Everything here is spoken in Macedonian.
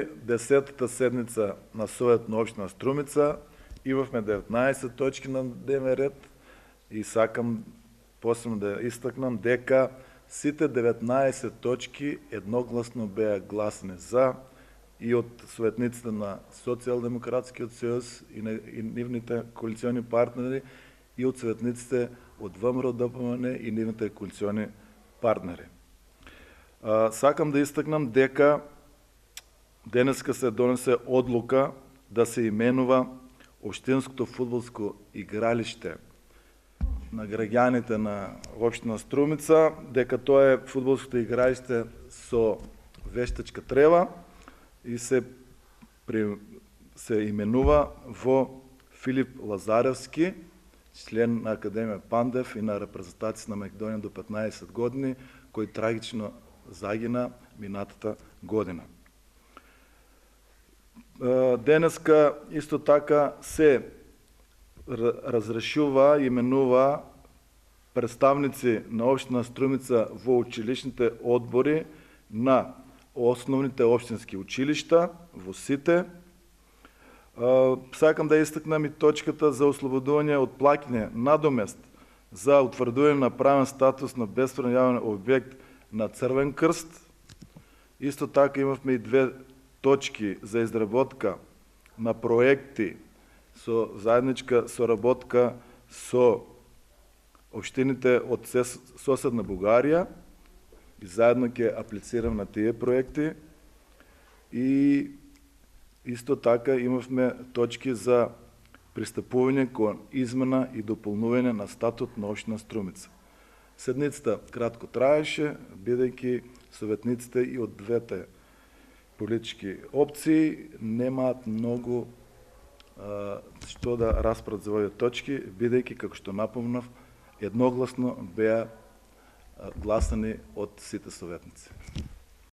10-та седмица на Съветна община Струмица. Имахме 19 точки на дневен ред и сакам посебно да истакнам дека сите 19 точки едногласно беа гласни за и од советниците на Социјалдемократскиот съюз и нивните коалициони партнери и од советниците од ВМРО-ДПМН и нивните коалициони партнери. Сакам да истакнам дека денеска се донесе одлука да се именува Општинското фудбалско игралиште на граѓаните на општина Струмица, дека тоа е фудбалското игралиште со вештачка трева и се именува во Филип Лазаревски, член на Академија Пандев и на репрезентација на Македонија до 15 години, кој трагично загина минатата година. Денеска исто така се разрешува и именува представници на општина Струмица во училишните одбори на основните општински училишта во сите. Сакам да истакнам и точката за ослободување од плаќање надомест за утврдување на правен статус на бесправен јавен објект на Црвен крст. Исто така имавме и две точки за изработка на проекти со заедничка соработка со општините од соседна Бугарија и заедно ќе аплицирам на тие проекти. И исто така имавме точки за пристапување кон измена и дополнување на статут на општина Струмица. Седницата кратко траеше, бидејќи советниците и од двете политички опции немаат многу што да распрат за овие точки, бидејќи, како што напомнав, едногласно беа гласани од сите советници.